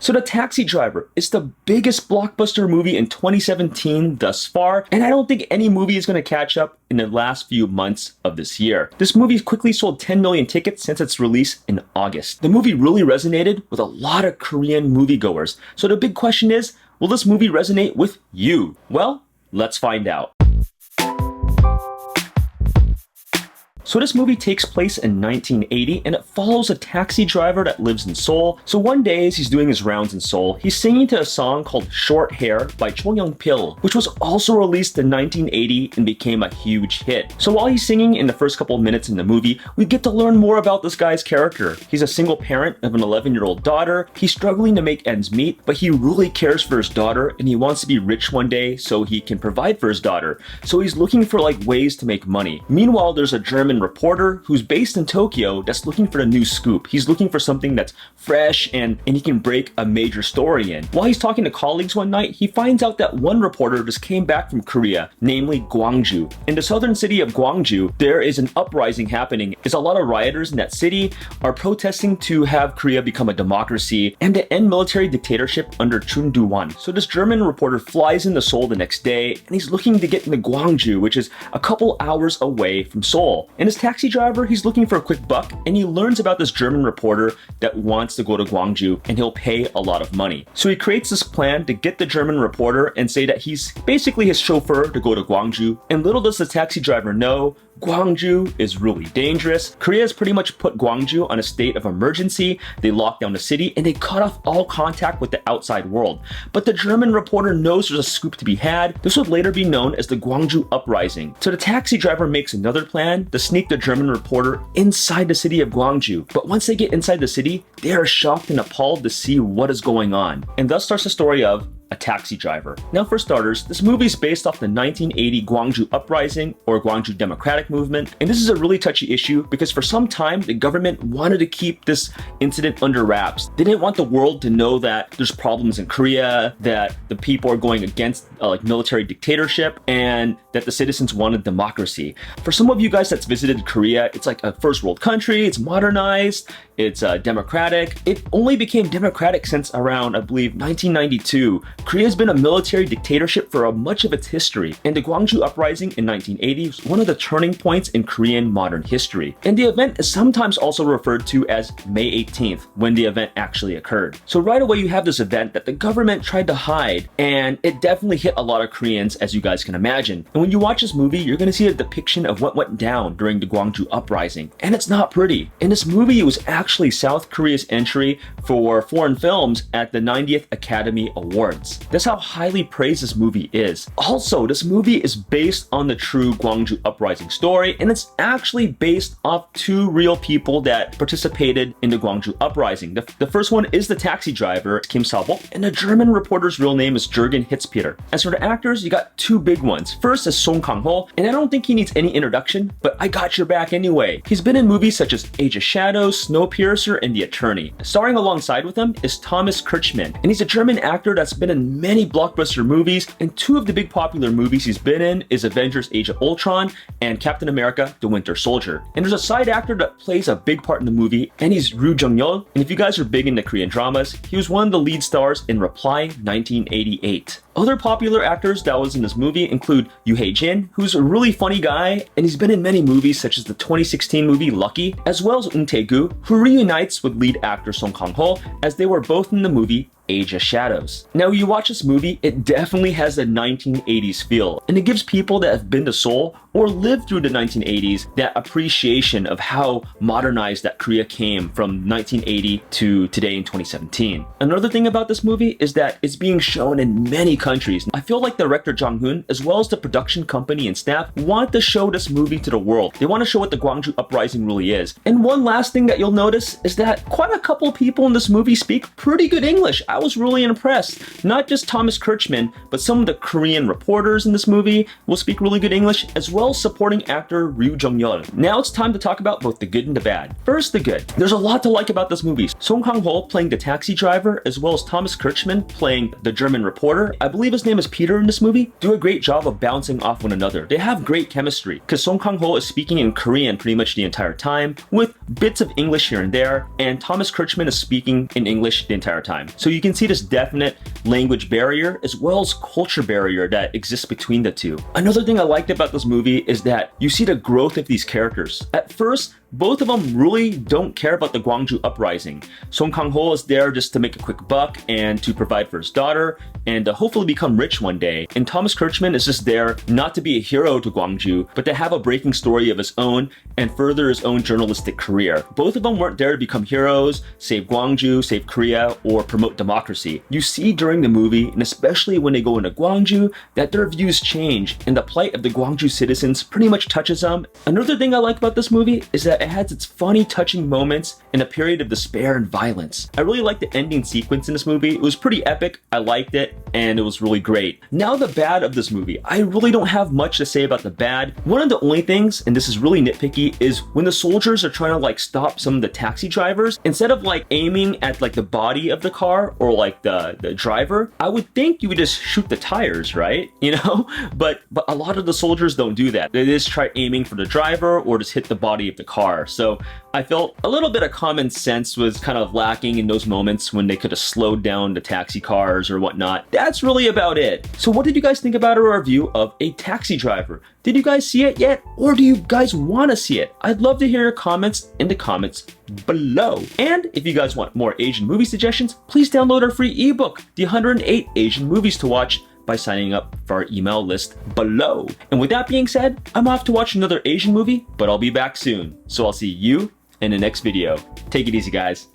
So The Taxi Driver is the biggest blockbuster movie in 2017 thus far, and I don't think any movie is going to catch up in the last few months of this year. This movie quickly sold 10 million tickets since its release in August. The movie really resonated with a lot of Korean moviegoers. So the big question is, will this movie resonate with you? Well, let's find out. So this movie takes place in 1980 and it follows a taxi driver that lives in Seoul. So one day as he's doing his rounds in Seoul, he's singing to a song called Short Hair by Cho Young-pil, which was also released in 1980 and became a huge hit. So while he's singing in the first couple of minutes in the movie, we get to learn more about this guy's character. He's a single parent of an 11-year-old daughter. He's struggling to make ends meet, but he really cares for his daughter and he wants to be rich one day so he can provide for his daughter. So he's looking for ways to make money. Meanwhile, there's a German reporter who's based in Tokyo that's looking for the new scoop. He's looking for something that's fresh and he can break a major story in. While he's talking to colleagues one night, he finds out that one reporter just came back from Korea, namely Gwangju. In the southern city of Gwangju, there is an uprising happening. There's a lot of rioters in that city are protesting to have Korea become a democracy and to end military dictatorship under Chun Do-wan. So this German reporter flies into Seoul the next day and he's looking to get into Gwangju, which is a couple hours away from Seoul. And his taxi driver, he's looking for a quick buck and he learns about this German reporter that wants to go to Gwangju and he'll pay a lot of money. So he creates this plan to get the German reporter and say that he's basically his chauffeur to go to Gwangju. And little does the taxi driver know, Gwangju is really dangerous. Korea has pretty much put Gwangju on a state of emergency. They locked down the city and they cut off all contact with the outside world. But the German reporter knows there's a scoop to be had. This would later be known as the Gwangju Uprising. So the taxi driver makes another plan to sneak the German reporter inside the city of Gwangju. But once they get inside the city, they are shocked and appalled to see what is going on. And thus starts the story of A Taxi Driver. Now for starters, this movie is based off the 1980 Gwangju Uprising or Gwangju Democratic Movement, and this is a really touchy issue because for some time the government wanted to keep this incident under wraps. They didn't want the world to know that there's problems in Korea, that the people are going against military dictatorship, and that the citizens wanted democracy. For some of you guys that's visited Korea, it's like a first world country, it's modernized, it's democratic. It only became democratic since around, I believe, 1992. Korea has been a military dictatorship for much of its history, and the Gwangju Uprising in 1980 was one of the turning points in Korean modern history. And the event is sometimes also referred to as May 18th, when the event actually occurred. So right away you have this event that the government tried to hide, and it definitely hit a lot of Koreans, as you guys can imagine. And when you watch this movie, you're going to see a depiction of what went down during the Gwangju Uprising, and it's not pretty. In this movie, it was actually South Korea's entry for foreign films at the 90th Academy Awards. That's how highly praised this movie is. Also, this movie is based on the true Gwangju Uprising story, and it's actually based off two real people that participated in the Gwangju Uprising. The first one is the taxi driver, Kim Sa-bok, and the German reporter's real name is Jürgen Hitzpeter. As for the actors, you got two big ones. First is Song Kang-ho, and I don't think he needs any introduction, but I got your back anyway. He's been in movies such as Age of Shadows, Snowpiercer, and The Attorney. Starring alongside with him is Thomas Kretschmann, and he's a German actor that's been in many blockbuster movies, and two of the big popular movies he's been in is Avengers Age of Ultron and Captain America The Winter Soldier. And there's a side actor that plays a big part in the movie, and he's Roo Jung-yeol, and if you guys are big into Korean dramas, he was one of the lead stars in Reply 1988. Other popular actors that was in this movie include Yoo Hae-jin, who's a really funny guy, and he's been in many movies such as the 2016 movie Lucky, as well as Tae-gu, who reunites with lead actor Song Kang-ho as they were both in the movie Age of Shadows. Now, you watch this movie, it definitely has a 1980s feel, and it gives people that have been to Seoul or lived through the 1980s that appreciation of how modernized that Korea came from 1980 to today in 2017. Another thing about this movie is that it's being shown in many countries. I feel like the director Jang-hoon, as well as the production company and staff, want to show this movie to the world. They want to show what the Gwangju Uprising really is. And one last thing that you'll notice is that quite a couple of people in this movie speak pretty good English. I was really impressed. Not just Thomas Kretschmann, but some of the Korean reporters in this movie will speak really good English, as well well as supporting actor Ryu Jung-yeol. Now it's time to talk about both the good and the bad. First, the good. There's a lot to like about this movie. Song Kang-ho playing the taxi driver, as well as Thomas Kretschmann playing the German reporter, I believe his name is Peter in this movie, do a great job of bouncing off one another. They have great chemistry, because Song Kang-ho is speaking in Korean pretty much the entire time, with bits of English here and there, and Thomas Kretschmann is speaking in English the entire time. So you can see this definite language barrier, as well as culture barrier that exists between the two. Another thing I liked about this movie is that you see the growth of these characters. At first, both of them really don't care about the Gwangju Uprising. Song Kang-ho is there just to make a quick buck and to provide for his daughter and to hopefully become rich one day. And Thomas Kretschmann is just there not to be a hero to Gwangju, but to have a breaking story of his own and further his own journalistic career. Both of them weren't there to become heroes, save Gwangju, save Korea, or promote democracy. You see during the movie, and especially when they go into Gwangju, that their views change and the plight of the Gwangju citizens pretty much touches them. Another thing I like about this movie is that it has its funny, touching moments in a period of despair and violence. I really liked the ending sequence in this movie. It was pretty epic, I liked it, and it was really great. Now the bad of this movie. I really don't have much to say about the bad. One of the only things, and this is really nitpicky, is when the soldiers are trying to like stop some of the taxi drivers, instead of like aiming at like the body of the car or like the driver, I would think you would just shoot the tires, right? You know? But a lot of the soldiers don't do that. They just try aiming for the driver or just hit the body of the car. So I felt a little bit of common sense was kind of lacking in those moments when they could have slowed down the taxi cars or whatnot. That's really about it. So what did you guys think about our review of A Taxi Driver? Did you guys see it yet? Or do you guys want to see it? I'd love to hear your comments in the comments below. And if you guys want more Asian movie suggestions, please download our free ebook, The 108 Asian Movies to Watch, by signing up for our email list below. And with that being said, I'm off to watch another Asian movie, but I'll be back soon. So I'll see you in the next video. Take it easy, guys.